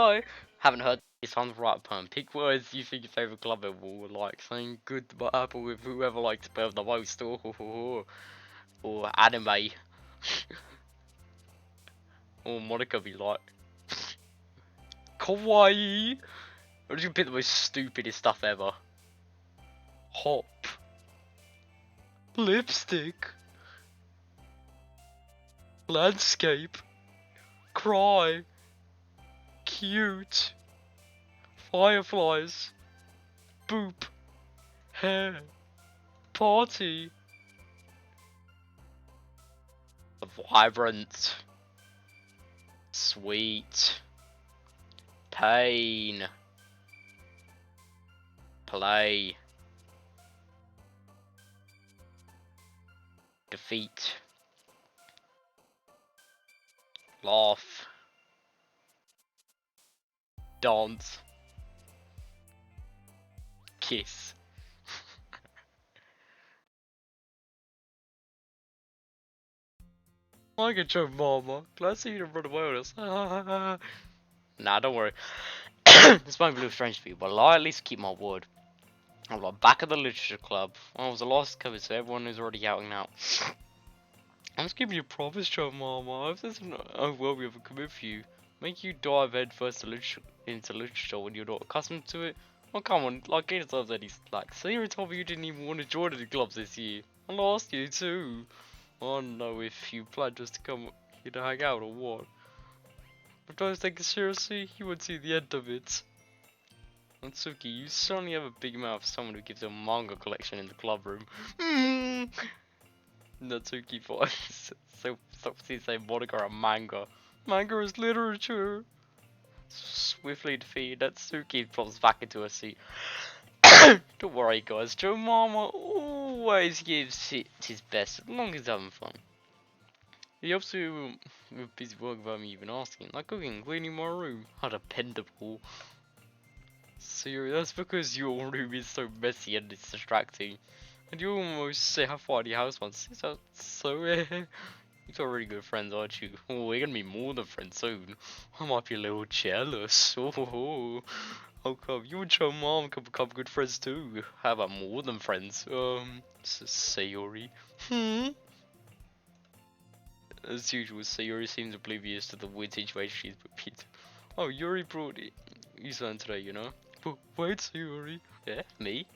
I haven't heard this on the right poem. Pick words you think your favourite club ever will like saying goodbye with whoever likes spell the most or anime or Monica be like kawaii. Or did you pick the most stupidest stuff ever? Hop. Lipstick. Landscape. Cry. Cute. Fireflies. Boop. Hair. Party. Vibrant. Sweet. Pain. Play. Defeat. Laugh. Dance. Kiss. I can show mama. Glad to see you run away with us. Nah, don't worry. This might be a little strange for you, but I'll at least keep my word. I'm like back at the literature club. I was the last cover, so everyone is already outing out. I'm just giving you a promise, Joe Mama. If there's an overwhelming of a commit for you, make you dive head first into literature when you're not accustomed to it. Oh come on, like he deserves any slack. Sarah told me you didn't even want to join any clubs this year. I lost you too. I don't know if you plan just to come here to hang out or what. But don't take it seriously, you won't see the end of it. Natsuki, you certainly have a big mouth for someone who gives a manga collection in the club room. Natsuki voice. So please say Monica or manga. Manga is literature. Swiftly defeated, Natsuki plops back into her seat. Don't worry guys, Joe Mama always gives it his best as long as he's having fun. He helps you with busy work without me even asking, like cooking, cleaning my room. How dependable. Seriously, that's because your room is so messy and it's distracting. And you almost say how far the house once. So you're really good friends, aren't you? Oh, we're gonna be more than friends soon. I might be a little jealous. Oh, how come you and your mom can become good friends too? How about more than friends? Sayori. As usual, Sayori seems oblivious to the weird situation she's put into. Oh, Yuri brought you something today, you know? But wait, Sayori. Yeah, me?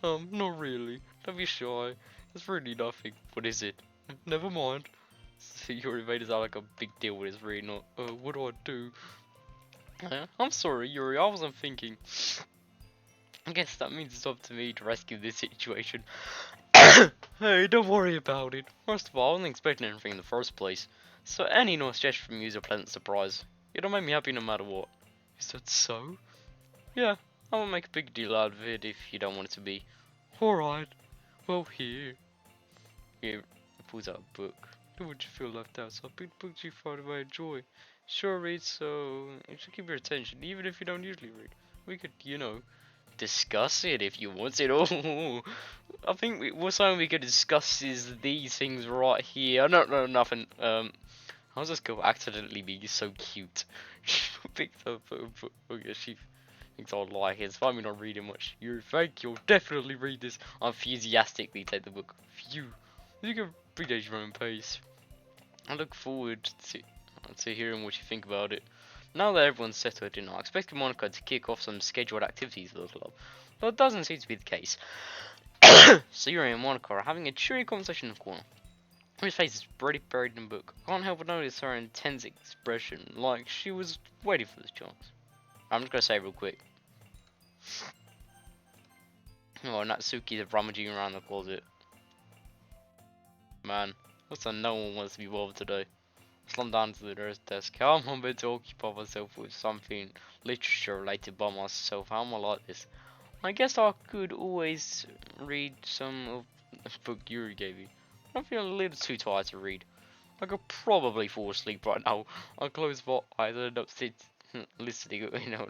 Not really. Don't be shy. It's really nothing. What is it? Never mind. Yuri made it sound like a big deal when it's really not. What do I do? I'm sorry, Yuri, I wasn't thinking. I guess that means it's up to me to rescue this situation. Hey, don't worry about it. First of all, I wasn't expecting anything in the first place. So any nice gesture from you is a pleasant surprise. You don't make me happy no matter what. Is that so? Yeah, I won't make a big deal out of it if you don't want it to be. Alright. Well, here. Here, he pulls out a book. Do what you feel left out, so I picked books you thought you might enjoy. Sure read, so it should keep your attention, even if you don't usually read. We could, you know, discuss it if you want it. Oh, I think what's something we could discuss is these things right here. I don't know nothing. How's this girl accidentally being so cute? She picked up a book. Oh yeah, she thinks I'll like it. It's fine me not reading much. You think you'll definitely read this. I enthusiastically take the book. Phew. You can read at your own pace. I look forward to hearing what you think about it. Now that everyone's settled in, I expect Monica to kick off some scheduled activities for the club, but it doesn't seem to be the case. Sayori and Monica are having a cheery conversation in the corner. His face is already buried in the book. I can't help but notice her intense expression, like she was waiting for this chance. I'm just gonna say real quick. Oh, Natsuki's rummaging around the closet. Man, looks like no one wants to be bothered today. Slumped down to the desk. How am I meant to occupy myself with something literature related by myself? How am I like this? I guess I could always read some of the book Yuri gave you. I'm feeling a little too tired to read. I could probably fall asleep right now. I close my eyes and end up listening, you know,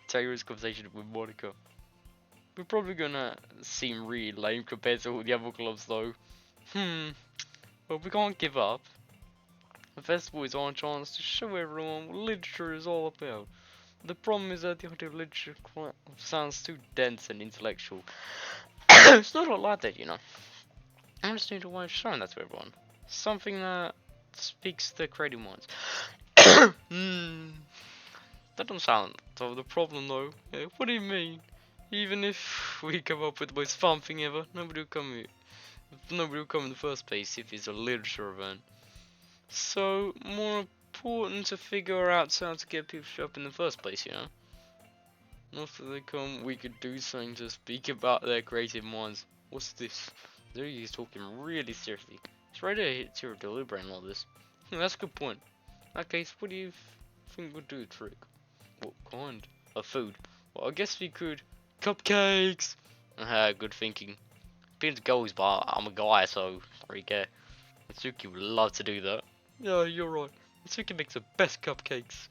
Taylor's conversation with Monica. We're probably gonna seem really lame compared to all the other clubs though. But we can't give up. The festival is our chance to show everyone what literature is all about. The problem is that the idea of literature sounds too dense and intellectual. It's not like that, you know. I just need a way of showing that to everyone. Something that speaks to their creative minds. That don't sound so the problem though. What do you mean? Even if we come up with the most fun thing ever, nobody will come here. Nobody will come in the first place if it's a literature event. So more important to figure out how to get people to show up in the first place, you know. After they come, we could do something to speak about their creative minds. What's this? There he's talking really seriously. It's right there to deliberating all this. That's a good point. In that case, what do you think would do the trick? What kind of food? Well, I guess we could. Cupcakes! Good thinking. Being the goals, but I'm a guy, so I really care. Natsuki would love to do that. Yeah, you're right. Natsuki makes the best cupcakes.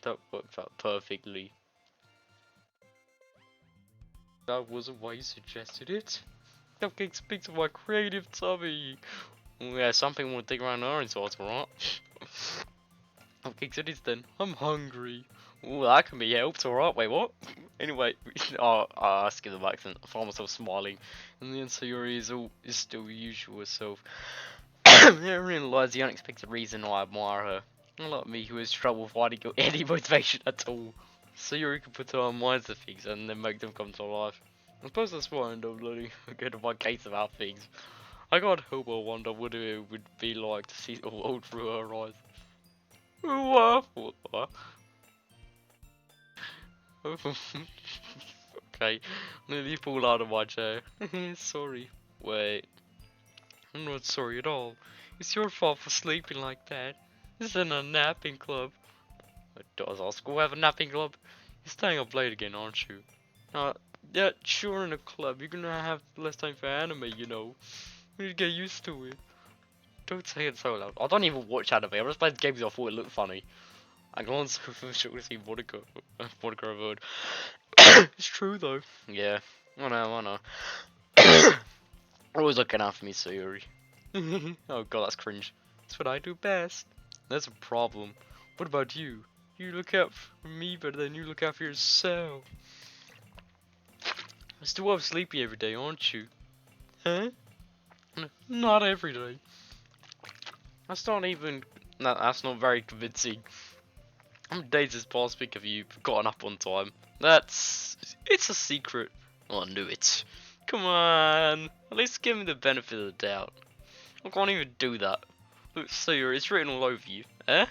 That worked out perfectly. That wasn't why you suggested it. Cupcakes speaks of my creative tummy. Yeah, some people would think around our insults, right? Cupcakes it is then. I'm hungry. Ooh, that can be helped, alright. Wait, what? Anyway, I'll skip the accent. I found myself smiling. And the insecurity is still usual herself. I realised the unexpected reason why I admire her. Unlike me, who has trouble finding any motivation at all. Sayuri can put her minds to things and then make them come to life. I suppose that's why I end up learning a good my case about things. I can't help but wonder what it would be like to see the world through her eyes. What? Okay, nearly fall out of my chair. Sorry. Wait, I'm not sorry at all. It's your fault for sleeping like that. This isn't a napping club. Does our school have a napping club? You're staying up late again, aren't you? Yeah, sure, in a club, you're gonna have less time for anime, you know. We need to get used to it. Don't say it so loud. I don't even watch anime. I just played games I thought it looked funny. I go on so sure to see Monica Avert. It's true though. Yeah, I know. Always looking out for me, Sayuri. Oh god, that's cringe. That's what I do best. That's a problem. What about you? You look out for me better than you look out for yourself. I still up sleepy every day, aren't you? Huh? Not every day. That's not even. No, that's not very convincing. How many days has past week have you gotten up on time? It's a secret. Oh, I knew it. Come on. At least give me the benefit of the doubt. I can't even do that. Look, Sayuri, it's written all over you. Eh?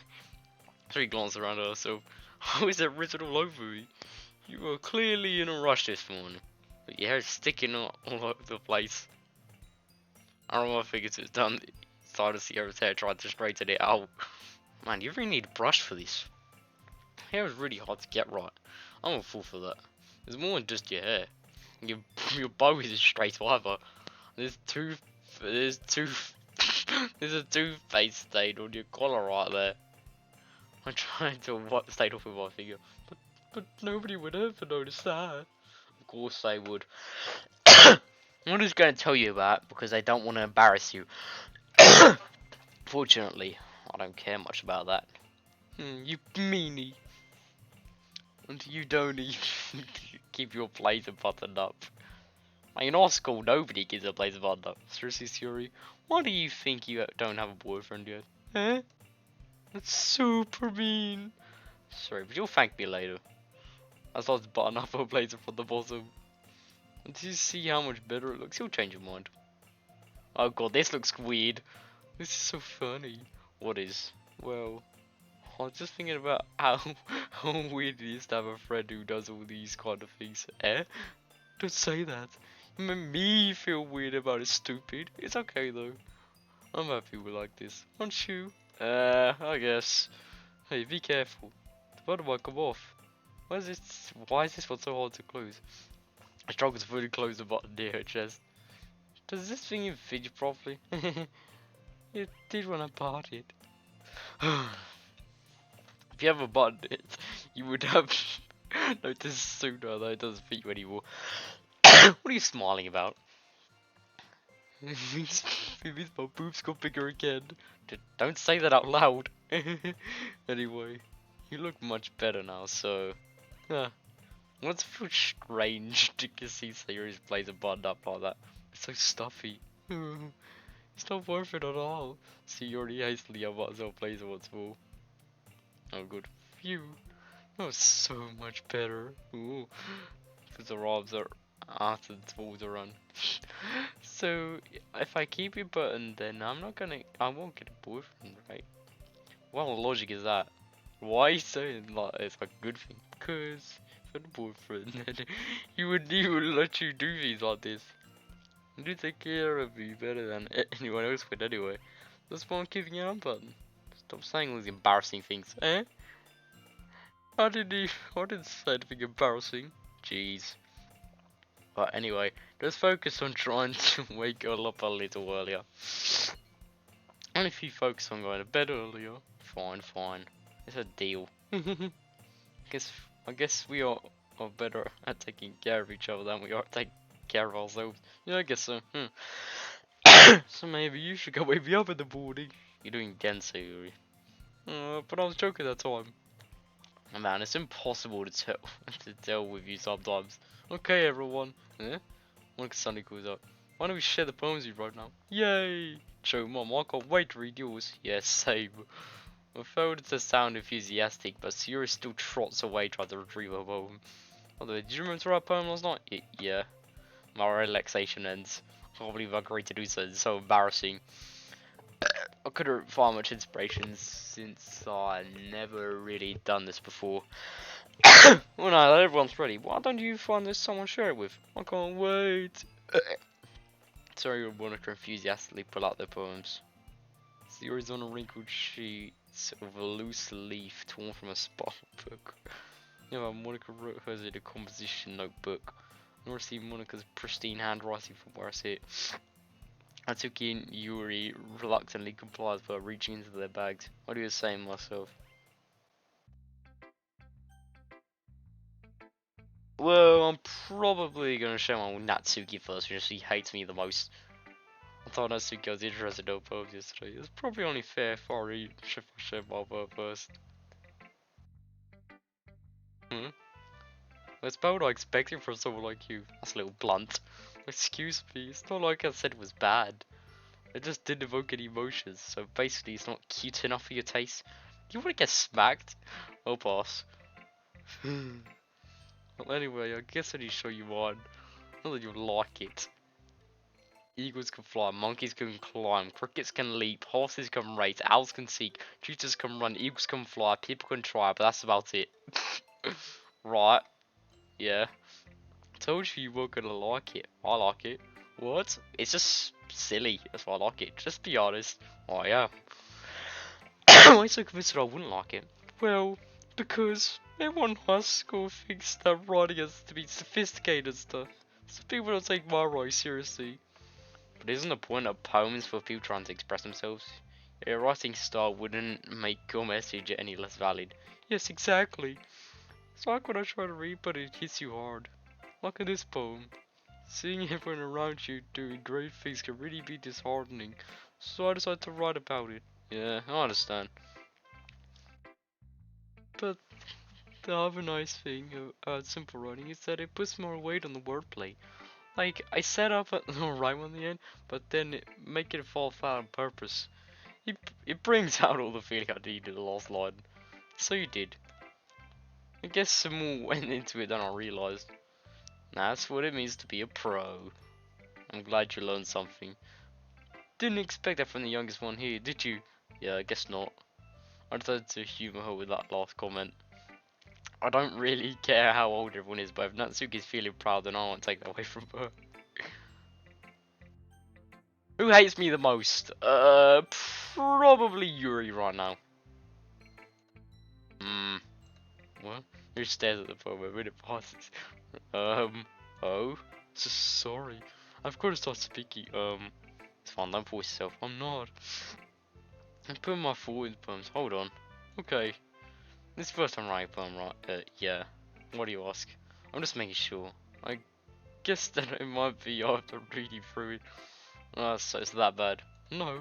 She glanced around at herself. How is it written all over me? You were clearly in a rush this morning. But your hair's sticking all over the place. I don't know if I think it's done. Started to see her hair, tried to straighten it out. Man, you really need a brush for this. Hair is really hard to get right. I'm a fool for that. There's more than just your hair. Your bow isn't straight either. There's a toothpaste stain on your collar right there. I'm trying to wipe the stain off with my finger, but nobody would ever notice that. Of course they would. I'm just going to tell you that because I don't want to embarrass you. Fortunately, I don't care much about that. You meanie. And you don't even keep your blazer buttoned up. In our school, nobody keeps their blazer buttoned up. Seriously, Suri, why do you think you don't have a boyfriend yet? Huh? That's super mean. Sorry, but you'll thank me later. I started to button up her blazer from the bottom. And do you see how much better it looks? You'll change your mind. Oh god, this looks weird. This is so funny. What is? Well, I was just thinking about how weird it is to have a friend who does all these kind of things. Eh? Don't say that. You make me feel weird about it, stupid. It's okay though. I'm happy we're like this. Aren't you? I guess. Hey, be careful. The button might come off. Why is this one so hard to close? I struggle to fully close the button near her chest. Does this thing even fit properly? It did when I bought it. If you ever buttoned it, you would have noticed sooner that it doesn't fit you anymore. What are you smiling about? It means my boobs got bigger again. Don't say that out loud. Anyway, You look much better now, so... Yeah. What's feel strange to see Sayori's blazer buttoned up like that? It's so stuffy. It's not worth it at all. Sayori hastily unbuttons her blazer once more. Oh good. Phew. That was so much better. Ooh. Because the arms are after towards the run. So, if I keep it buttoned, then I won't get a boyfriend, right? What logic is that? Why are you saying like it's a good thing? Because if I had a boyfriend, then he would let you do things like this. And you take care of me better than anyone else would anyway. That's why I'm keeping it unbuttoned. Stop saying all these embarrassing things, eh? I didn't say anything embarrassing. Jeez. But anyway, let's focus on trying to wake her up a little earlier. And if you focus on going to bed earlier, fine. It's a deal. I guess we are better at taking care of each other than we are taking care of ourselves. Yeah, I guess so. So maybe you should go wake me up in the morning. You're doing Gensei, but I was joking that time. Man, it's impossible to tell with you sometimes. Okay, everyone. Monica suddenly calls up. Why don't we share the poems you wrote now? Yay! Show Mom, I can't wait to read yours. Yes, same. I failed to sound enthusiastic, but Sayori still trots away trying to retrieve her poem. By the way, did you remember to write a poem last night? Yeah. My relaxation ends. I can't believe I agreed to do so. It's so embarrassing. I couldn't find much inspiration since I never really done this before. Well, now that everyone's ready, why don't you find there's someone to share it with? I can't wait. Sorry, Monica enthusiastically pull out their poems. Sayori's on a wrinkled sheet of a loose leaf torn from a spark book. Monica wrote hers in a composition notebook. Nor see Monica's pristine handwriting from where I sit. Natsuki and Yuri reluctantly complies by reaching into their bags. I do the same myself. Well, I'm probably gonna show my Natsuki first because she hates me the most. I thought Natsuki was interested in her poems yesterday. It's probably only fair if I share my poem first. That's about what I expected from someone like you. That's a little blunt. Excuse me, it's not like I said it was bad. It just didn't evoke any emotions, so basically it's not cute enough for your taste. You wanna get smacked? I'll pass. Well, anyway, I guess I need to show you one. Not that you'll like it. Eagles can fly, monkeys can climb, crickets can leap, horses can race, owls can seek, cheetahs can run, eagles can fly, people can try, but that's about it. Right, yeah. Told you you weren't gonna like it. I like it. What? It's just silly, that's why I like it. Just be honest. Oh yeah. Why are you so convinced that I wouldn't like it? Well, because everyone in high school thinks that writing has to be sophisticated and stuff. So people don't take my writing seriously. But isn't the point of poems for people trying to express themselves? Your writing style wouldn't make your message any less valid. Yes, exactly. It's like when I try to read but it hits you hard. Like in this poem. Seeing everyone around you doing great things can really be disheartening. So I decided to write about it. Yeah, I understand. But the other nice thing about simple writing is that it puts more weight on the wordplay. Like, I set up a little rhyme on the end, but then make it fall flat on purpose. It brings out all the feeling I needed in the last line. So you did. I guess some more went into it than I realised. That's what it means to be a pro. I'm glad you learned something. Didn't expect that from the youngest one here, did you? Yeah, I guess not. I decided to humour her with that last comment. I don't really care how old everyone is, but if Natsuki's feeling proud, then I won't take that away from her. Who hates me the most? Probably Yuri right now. What? Who stares at the phone when it passes? Oh? So sorry. I've got to start speaking. It's fine, don't force yourself. I'm not. I'm putting my thought in poems. Hold on. Okay. This is the first time writing a poem, right? Yeah. What do you ask? I'm just making sure. I guess that it might be after reading through it. So it's that bad. No.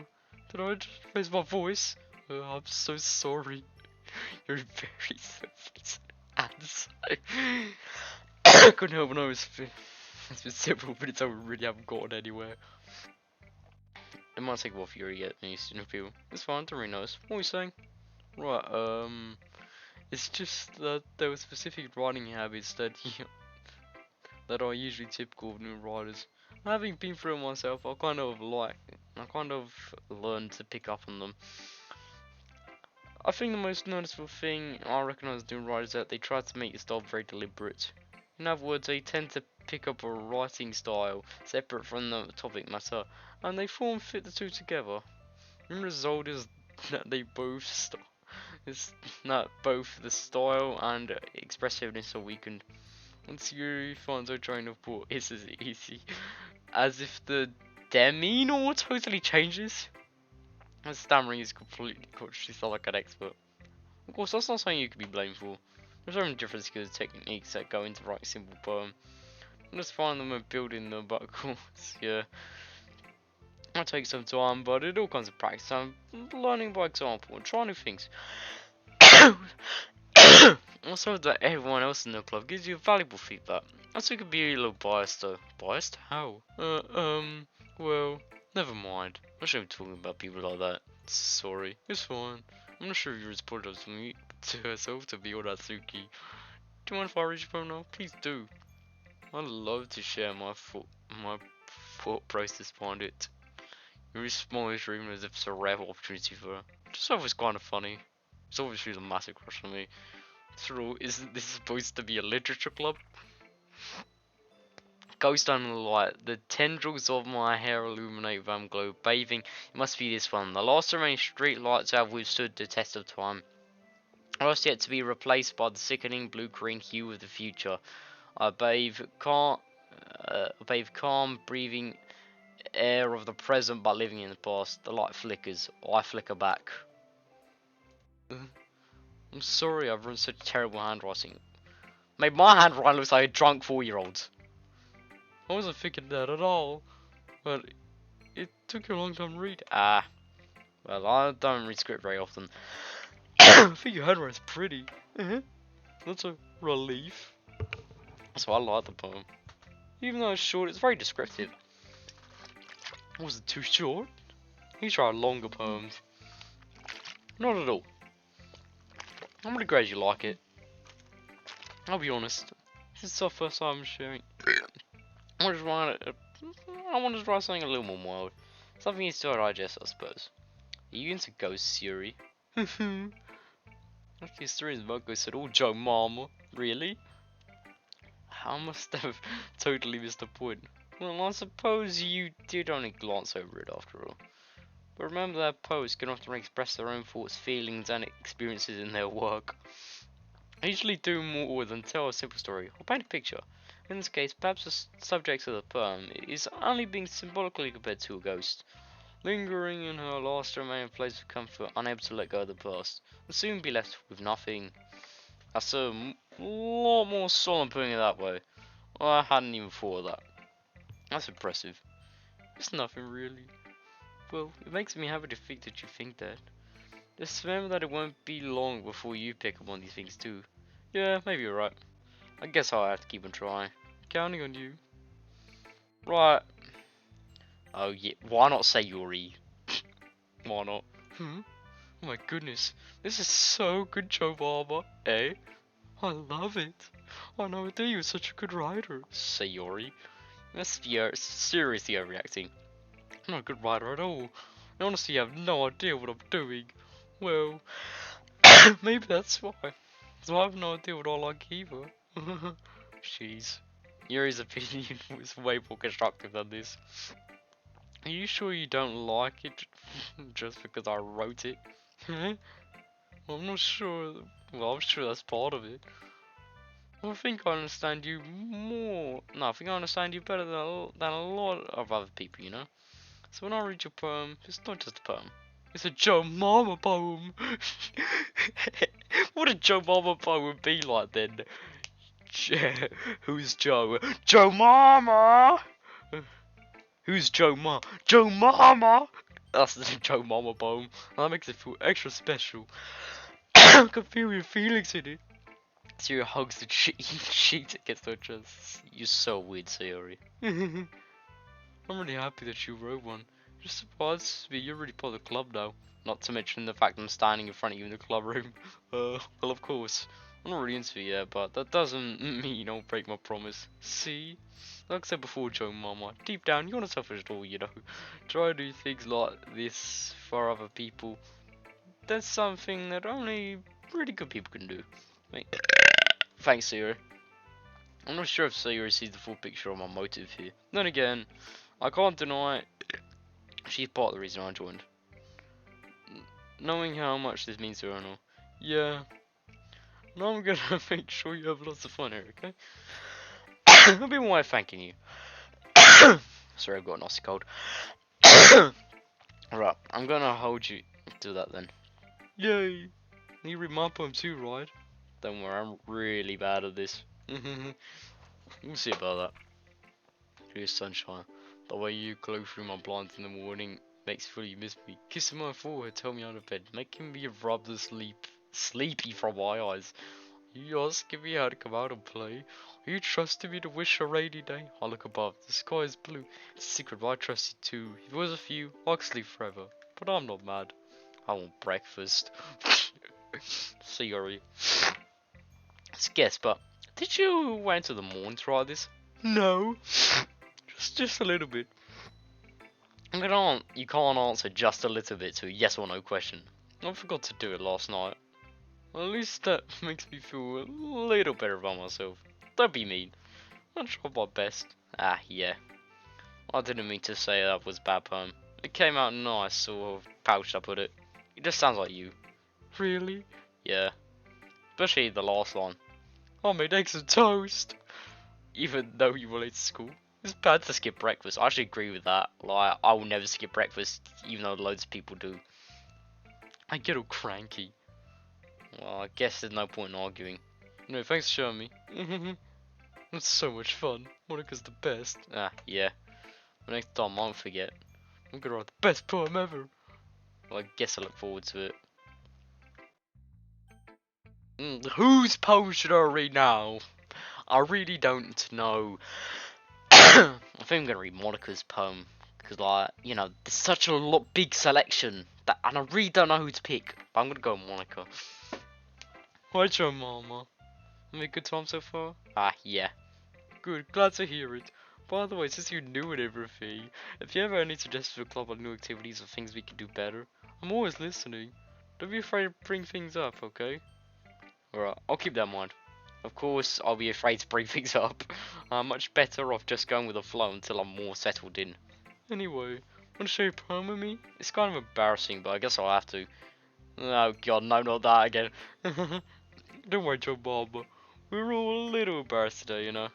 Did I just raise my voice? I'm so sorry. You're very surface. And I couldn't help but notice it's been several minutes and we really haven't gotten anywhere. It might take a while for you to get used to new people. It's fine, don't really notice. What are you saying? Right, it's just that there were specific writing habits that that are usually typical of new writers. Having been through it myself, I kind of learned to pick up on them. I think the most noticeable thing I recognise new writers is that they try to make your style very deliberate. In other words, they tend to pick up a writing style separate from the topic matter, and they form fit the two together. The result is that they both both the style and expressiveness are weakened. Once you find a train of thought, it's as easy as if the demeanor totally changes. And stammering is completely conscious, not like an expert. Of course, that's not something you can be blamed for. There's so many different skills and techniques that go into writing a simple poem. I just find them when building them, but of course, yeah. It takes some time, but it all comes to practice. I'm learning by example and trying new things. Also, that everyone else in the club gives you valuable feedback. Also, could be a little biased though. Biased? How? Well, never mind. I shouldn't be talking about people like that. Sorry. It's fine. I'm not sure if you responded to me, to herself, to be or Natsuki. Do you mind if I read your phone now? Please do. I'd love to share my thought process behind it. Your smallest dream as if it's a rare opportunity for her. Just thought it was kind of funny. It's obviously a massive crush on me. After all, isn't this supposed to be a literature club? Ghost under the light. The tendrils of my hair illuminate them glow. Bathing. It must be this one. The last remaining street lights have withstood the test of time. Lost yet to be replaced by the sickening blue-green hue of the future. I bathe calm, breathing air of the present, but living in the past. The light flickers. I flicker back. I'm sorry I've run such terrible handwriting. Made my handwriting looks like a drunk 4-year-old. I wasn't thinking that at all, but it took you a long time to read. Ah, well, I don't read script very often. I think your handwriting's pretty. That's a relief. So I like the poem. Even though it's short, it's very descriptive. Was it too short? You try longer poems. Not at all. I'm really glad you like it. I'll be honest. This is our first time sharing. I want to try something a little more mild. Something you still digest, I suppose. Are you into ghosts, Yuri? Actually, Syrian's Marco said, "Oh, Joe Mama, really?" I must have totally missed the point. Well, I suppose you did only glance over it after all. But remember that poets can often express their own thoughts, feelings, and experiences in their work. I usually do more than tell a simple story or paint a picture. In this case, perhaps the subject of the poem is only being symbolically compared to a ghost, lingering in her last remaining place of comfort, unable to let go of the past, and soon be left with nothing. That's a lot more solemn putting it that way. I hadn't even thought of that. That's impressive. It's nothing really. Well, it makes me happy to think that you think that. Just remember that it won't be long before you pick up on these things too. Yeah, maybe you're right. I guess I'll have to keep on trying. Counting on you. Right. Oh yeah, why not say Yuri? Why not? Oh my goodness, this is so good, Joe Barber. Eh? I love it. I never knew you were such a good writer. Say Yuri. That's seriously overreacting. I'm not a good writer at all. I honestly have no idea what I'm doing. Well, maybe that's why. So I have no idea what I like either. Jeez. Yuri's opinion was way more constructive than this. Are you sure you don't like it just because I wrote it? Well, I'm not sure. Well, I'm sure that's part of it. I think I understand you more. No, I think I understand you better than a lot of other people, you know? So when I read your poem, it's not just a poem. It's a Joe Mama poem. What would Joe Mama poem be like then? Who's Joe? Joe Mama! Who's Joe Ma? Joe Mama! That's the Joe Mama poem. And that makes it feel extra special. I can feel your feelings in it. Sayori hugs the sheet against her chest. You're so weird, Sayori. I'm really happy that you wrote one. Just surprised me, you're really part of the club now. Not to mention the fact I'm standing in front of you in the club room. Well, of course. I'm not really into it yet, but that doesn't mean I'll break my promise. See? Like I said before, Joe Mama, deep down, you're not selfish at all, you know. Try to do things like this for other people. That's something that only really good people can do. Mate. Thanks, Sayori. I'm not sure if Sayori sees the full picture of my motive here. Then again, I can't deny it. She's part of the reason I joined. Knowing how much this means to her and all. Yeah. Now I'm gonna make sure you have lots of fun here, okay? I'll be my way of thanking you. Sorry, I've got a nasty cold. Right, I'm gonna hold you to that then. Yay! You read my poem too, right? Don't worry, I'm really bad at this. We'll see about that. Dear sunshine, the way you glow through my blinds in the morning makes me feel you miss me. Kissing my forehead, tell me out of bed, making me rub the sleepy from my eyes. You asking me how to come out and play? Are you trusting me to wish a rainy day? I look above, the sky is blue. It's a secret, but I trust you too. If it was a few, I could sleep forever. But I'm not mad. I want breakfast. Sayori. Guess, but did you went to the mall and try this? No. just a little bit. You can't answer just a little bit to a yes or no question. I forgot to do it last night. At least that makes me feel a little better about myself. Don't be mean. I tried my best. Ah, yeah. I didn't mean to say that was a bad poem. It came out nice, sort of pouched up with it. It just sounds like you. Really? Yeah. Especially the last line. I made eggs and toast. Even though you were late to school. It's bad to skip breakfast. I actually agree with that. Like, I will never skip breakfast, even though loads of people do. I get all cranky. Well, I guess there's no point in arguing. No, thanks for showing me. It's so much fun. Monica's the best. Ah, yeah. The next time I won't forget. I'm gonna write the best poem ever. Well, I guess I look forward to it. Whose poem should I read now? I really don't know. I think I'm gonna read Monica's poem. Because, like, you know, there's such a big selection. And I really don't know who to pick. But I'm gonna go with Monica. Hi, Joe Mama. Having a good time so far? Ah, yeah. Good, glad to hear it. By the way, since you're new and everything, if you ever have any suggestions for club on new activities or things we can do better, I'm always listening. Don't be afraid to bring things up, okay? Alright, I'll keep that in mind. Of course, I'll be afraid to bring things up. I'm much better off just going with the flow until I'm more settled in. Anyway, want to share your poem with me? It's kind of embarrassing, but I guess I'll have to. Oh god, no, not that again. Don't worry, Joe Barber. We're all a little embarrassed today, you know.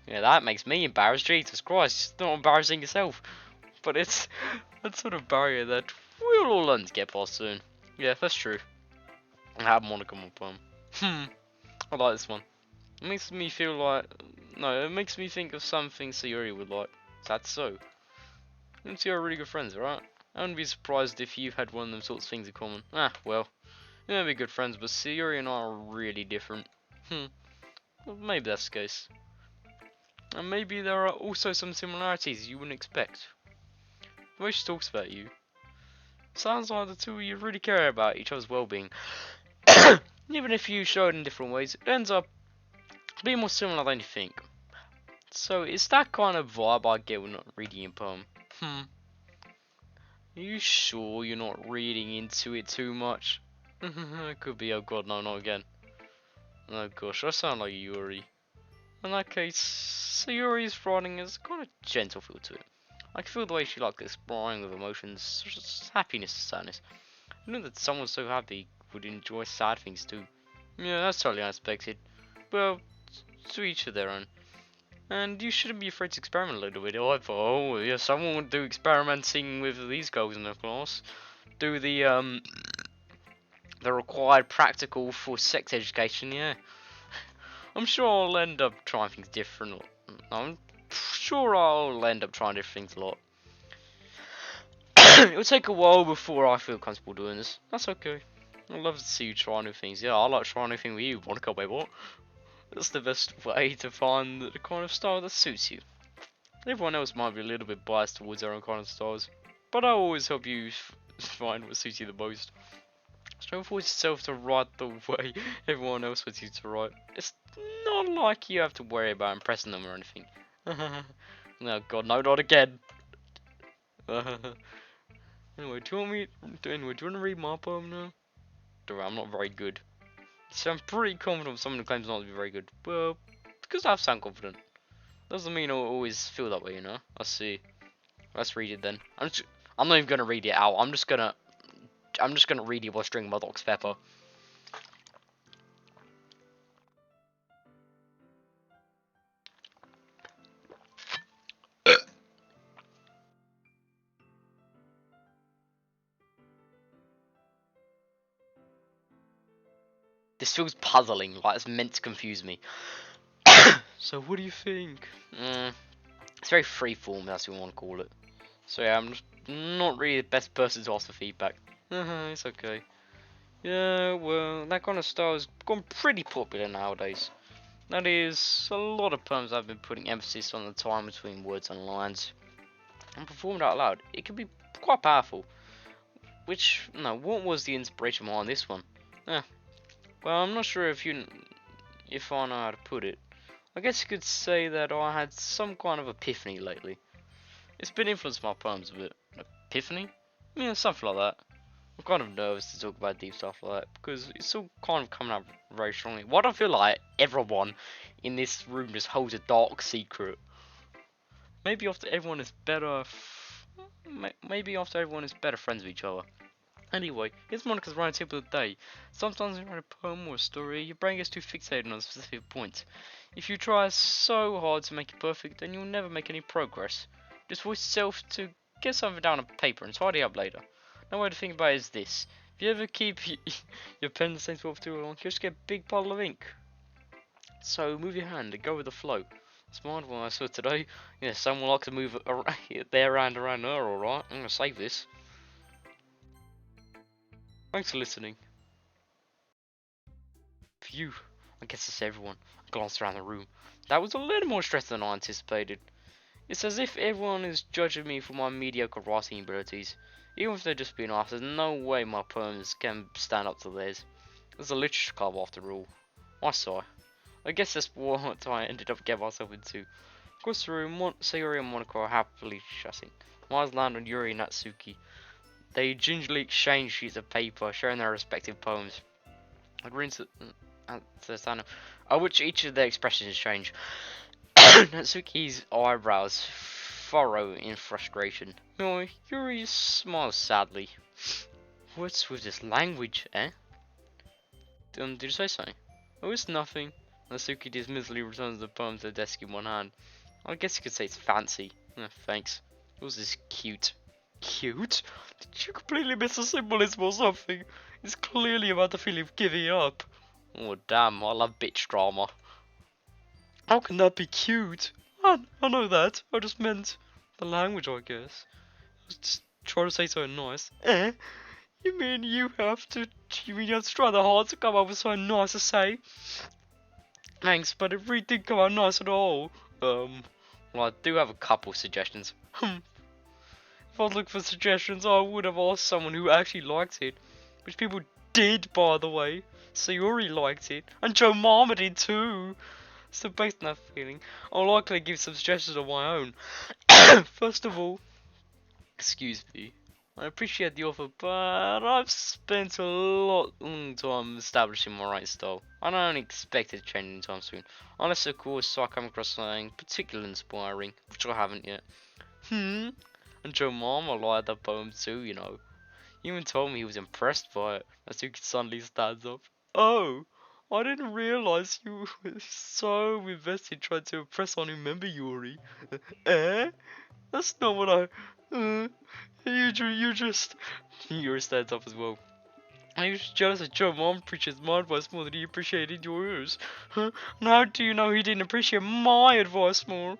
Yeah, that makes me embarrassed. Jesus Christ, it's not embarrassing yourself. But it's that sort of barrier that we'll all learn to get past soon. Yeah, that's true. I have Monica on my poem. I like this one. It makes me feel like... No, it makes me think of something Sayori would like. That's so. You two are really good friends, right? I wouldn't be surprised if you had one of them sorts of things in common. Ah, well. You may be good friends, but Sayori and I are really different. Well, maybe that's the case. And maybe there are also some similarities you wouldn't expect. The way she talks about you. Sounds like the two of you really care about each other's well-being. Even if you show it in different ways, it ends up being more similar than you think. So it's that kind of vibe I get when not reading a poem. Are you sure you're not reading into it too much? It could be, oh god, no, not again. Oh gosh, I sound like Yuri. In that case, Sayori's writing has got a gentle feel to it. I can feel the way she likes exploring with emotions, such as happiness and sadness. I know that someone so happy would enjoy sad things too. Yeah, that's totally unexpected. Well, to each of their own. And you shouldn't be afraid to experiment a little bit either. Oh, yeah, someone would do experimenting with these girls in their class. Do the required practical for sex education, yeah. I'm sure I'll end up trying things different. I'm sure I'll end up trying different things a lot. It'll take a while before I feel comfortable doing this. That's okay. I love to see you try new things. Yeah, I like trying new things with you, Monica, wait, what? That's the best way to find the kind of style that suits you. Everyone else might be a little bit biased towards their own kind of styles, but I always help you find what suits you the most. So don't force yourself to write the way everyone else wants you to write. It's not like you have to worry about impressing them or anything. No, God, no, not again. Anyway, do you want to read my poem now? Don't worry, I'm not very good. So I'm pretty confident someone who claims not to be very good. Well, because I sound confident. Doesn't mean I always feel that way, you know? I see. Let's read it then. I'm not even gonna read it out. I'm just gonna read it while stringing my dog's pepper. This feels puzzling, like it's meant to confuse me. So what do you think? It's very freeform, that's what you want to call it. So yeah, I'm just not really the best person to ask for feedback. It's okay. Yeah, well, that kind of style has gone pretty popular nowadays. That is, a lot of poems have been putting emphasis on the time between words and lines. And performed out loud, it can be quite powerful. What was the inspiration behind this one? Well, I'm not sure if I know how to put it. I guess you could say that I had some kind of epiphany lately. It's been influenced my poems a bit. Epiphany? Yeah, something like that. I'm kind of nervous to talk about deep stuff like that because it's all kind of coming out very strongly. Why do I feel like everyone in this room just holds a dark secret? Maybe after everyone is better friends with each other. Anyway, here's Monica's writing tip of the day. Sometimes when you write a poem or a story, your brain gets too fixated on a specific point. If you try so hard to make it perfect, then you'll never make any progress. Just force yourself to get something down on paper and tidy up later. Another way to think about it is this. If you ever keep your pen the same spot for too long, you'll just get a big puddle of ink. So move your hand and go with the flow. That's my advice for today. Yeah, someone likes to move their hand around her, alright? I'm gonna save this. Thanks for listening. Phew, I guess that's everyone. I glanced around the room. That was a little more stress than I anticipated. It's as if everyone is judging me for my mediocre writing abilities. Even if they're just being honest, there's no way my poems can stand up to theirs. It's a literature club after all. I sigh. I guess that's what I ended up getting myself into. Across the room, Sayori and Monica are happily chatting. My eyes land on Yuri and Natsuki. They gingerly exchange sheets of paper, sharing their respective poems. I grin to the sound of which each of their expressions change. Natsuki's eyebrows furrow in frustration. Yuri smiles sadly. What's with this language, eh? Did you say something? Oh, it's nothing. Natsuki dismissively returns the poem to the desk in one hand. I guess you could say it's fancy. Thanks. It was this cute. Cute? Did you completely miss the symbolism or something? It's clearly about the feeling of giving up. Oh damn, I love bitch drama. How can that be cute? I know that. I just meant the language, I guess. I was just trying to say something nice. You mean you have to try the hard to come up with something nice to say? Thanks, but it really didn't come out nice at all. Well, I do have a couple suggestions. If I was looking for suggestions, I would have asked someone who actually liked it. Which people did, by the way. Sayori liked it. And 𝔹𝕒𝕦𝕝 did too. So based on that feeling, I'll likely give some suggestions of my own. First of all, excuse me, I appreciate the offer, but I've spent a long time establishing my writing style. I don't expect it to change anytime soon. Unless of course I come across something particularly inspiring, which I haven't yet. And 𝔹𝕒𝕦𝕝 liked that poem too, you know. He even told me he was impressed by it. Natsuki suddenly stands up. Oh, I didn't realize you were so invested trying to impress on 𝔹𝕒𝕝, Yuri. That's not what I... You just... Yuri stands up as well. I was jealous that 𝔹𝕒𝕝 appreciates my advice more than he appreciated yours. And how do you know he didn't appreciate my advice more?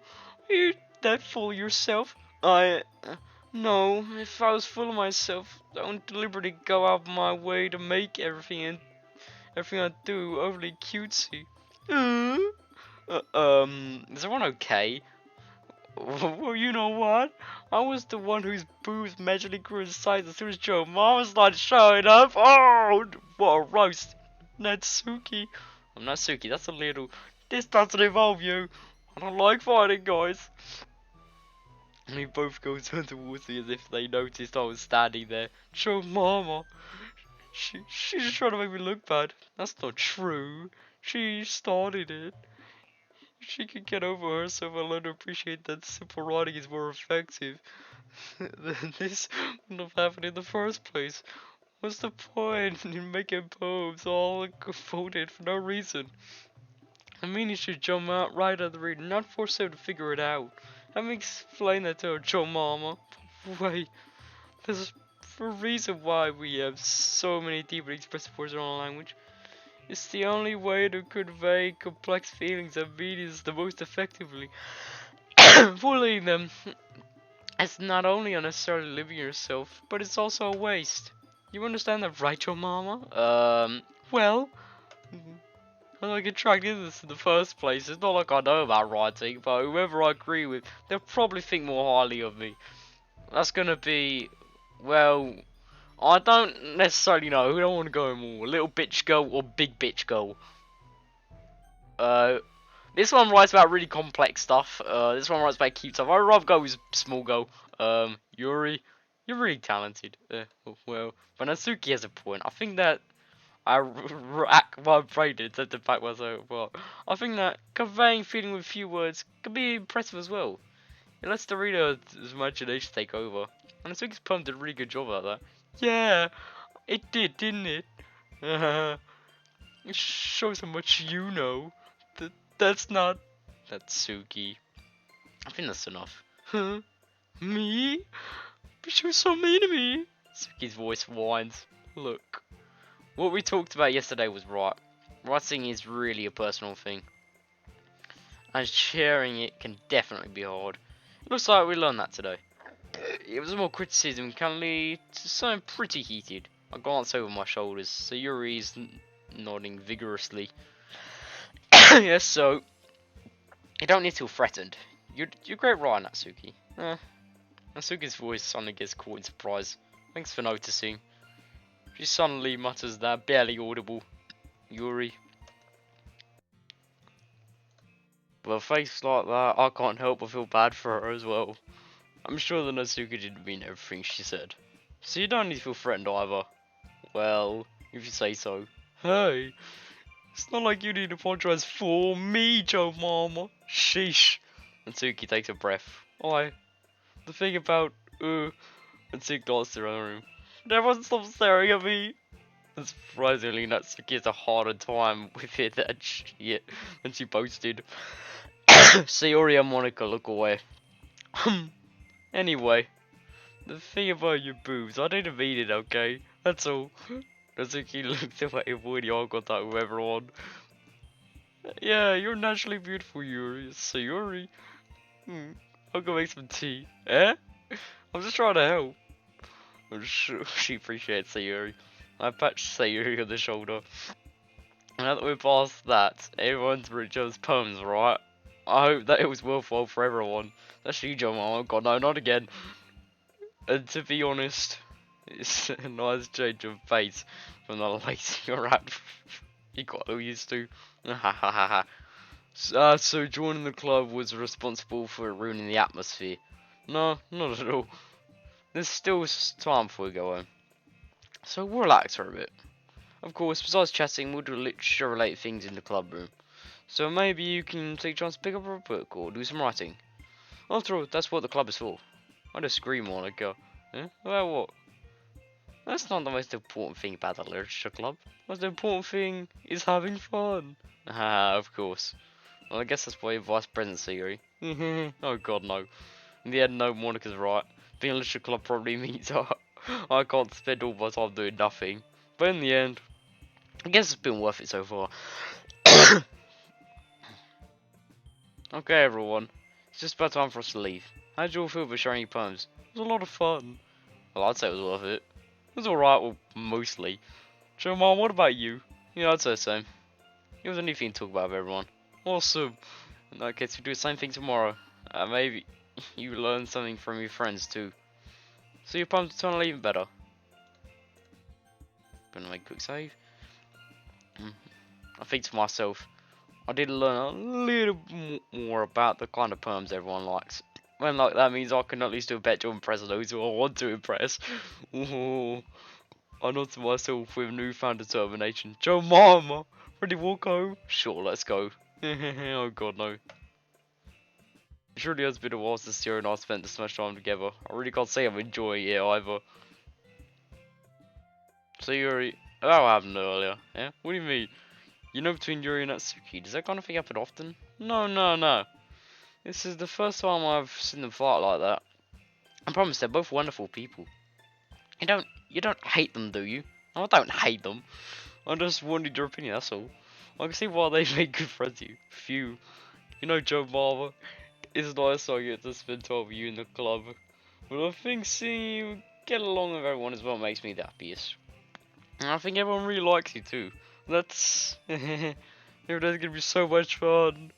You that fool yourself. No, if I was full of myself, I wouldn't deliberately go out of my way to make everything I do overly cutesy. Is everyone okay? Well, you know what? I was the one whose boobs magically grew in size as soon as Joe Mama started showing up. Oh, what a roast. Natsuki. I'm Natsuki, that's a little. This doesn't involve you. I don't like fighting, guys. And we both go turn towards me as if they noticed I was standing there. Joe Mama. She's just trying to make me look bad. That's not true. She started it. She could get over herself and learn to appreciate that simple writing is more effective. Then this wouldn't have happened in the first place. What's the point in making poems all quoted for no reason? I mean, you should jump out right at the reader, not force her to figure it out. Let me explain that to her, Joe Mama. Wait, there's a reason why we have so many deeply expressive words in our language. It's the only way to convey complex feelings and meanings the most effectively. Bullying them is not only unnecessarily living yourself, but it's also a waste. You understand that, right, your mama? Well, how do I get dragged into this in the first place? It's not like I know about writing, but whoever I agree with, they'll probably think more highly of me. That's gonna be, well, I don't necessarily know. Who do I want to go more? Little bitch girl or big bitch girl? This one writes about really complex stuff. This one writes about cute stuff. I'd rather go with small girl. Yuri, you're really talented. Well, but Natsuki has a point. I think that I rack my brain and attempt to back myself apart. I think that conveying feeling with few words can be impressive as well. It lets the reader's imagination take over. And Natsuki's poem did a really good job at that. Yeah, it did, didn't it? It shows how much you know. That's not Natsuki. I think that's enough. Huh? Me? But she was so mean to me. Natsuki's voice whines. Look, what we talked about yesterday was right. Writing is really a personal thing. And sharing it can definitely be hard. It looks like we learned that today. It was more criticism can lead to something pretty heated. I glance over my shoulders, so Yuri's nodding vigorously. Yes, so you don't need to feel threatened. You're great, right, Natsuki. Natsuki's voice suddenly gets caught in surprise. Thanks for noticing. She suddenly mutters that barely audible. Yuri. With a face like that, I can't help but feel bad for her as well. I'm sure that Natsuki didn't mean everything she said. So you don't need to feel threatened either. Well, if you say so. Hey, it's not like you need to apologize for me, Joe Mama. Sheesh. Natsuki takes a breath. The thing about, Natsuki goes to her room. Everyone stop staring at me. And surprisingly, Natsuki has a harder time with it than she boasted. Sayori and Monica look away. Anyway, the thing about your boobs, I didn't mean it, okay? That's all. Natsuki looked away, avoiding eye contact with everyone. Yeah, you're naturally beautiful, Yuri. Sayori. I'll go make some tea. Eh? I'm just trying to help. I'm sure she appreciates Sayori. I patched Sayori on the shoulder. Now that we're past that, everyone's read each other's poems, right? I hope that it was worthwhile for everyone. That's you, John. Oh god, no, not again. And to be honest, it's a nice change of pace from the lazy rat you got all used to. So joining the club was responsible for ruining the atmosphere. No, not at all. There's still time before we go home. So we'll relax for a bit. Of course, besides chatting, we'll do literature-related things in the club room. So maybe you can take a chance to pick up a book or do some writing. After all, that's what the club is for. I disagree, Monica. Eh? About what? That's not the most important thing about the literature club. The most important thing is having fun. Of course. Well, I guess that's why you're vice president, Sayori. Oh god, no. In the end, no, Monica's right. Being a literature club probably means I can't spend all my time doing nothing. But in the end, I guess it's been worth it so far. Okay, everyone. It's just about time for us to leave. How did you all feel about sharing your poems? It was a lot of fun. Well, I'd say it was worth it. It was alright, well, mostly. So, Mom, what about you? Yeah, I'd say the same. It was anything to talk about with everyone. Awesome. In that case, we do the same thing tomorrow. Maybe you learn something from your friends too. So your poems turn even better. Gonna make a quick save. I think to myself, I did learn a little more about the kind of poems everyone likes. When like that means I can at least do a better job impressing those who I want to impress. Ooh, I nod to myself with newfound determination. Joe Mama, ready to walk home? Sure, let's go. Oh god no. It surely has been a while since Sierra and I spent this much time together. I really can't say I'm enjoying it either. So Yuri, that happened earlier, yeah? What do you mean? You know, between Yuri and Natsuki, does that kind of thing happen often? No. This is the first time I've seen them fight like that. I promise they're both wonderful people. You don't hate them, do you? No, I don't hate them. I just wanted your opinion, that's all. I can see why they make good friends with you. Phew. You know, Joe Marva, it's nice I get to spend time with you in the club. But I think seeing you get along with everyone is what makes me the happiest. And I think everyone really likes you too. That's... That's gonna be so much fun.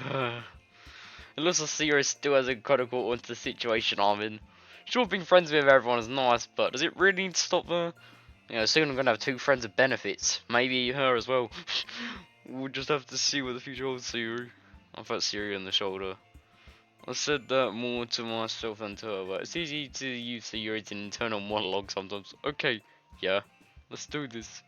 It looks like Sierra still hasn't kind of got onto the situation I'm in. Sure, being friends with everyone is nice, but does it really need to stop there? You know, soon I'm gonna have 2 friends with benefits. Maybe her as well. We'll just have to see what the future holds, Siri. I felt Siri on the shoulder. I said that more to myself than to her, but it's easy to use Siri as an internal monologue sometimes. Okay, yeah, let's do this.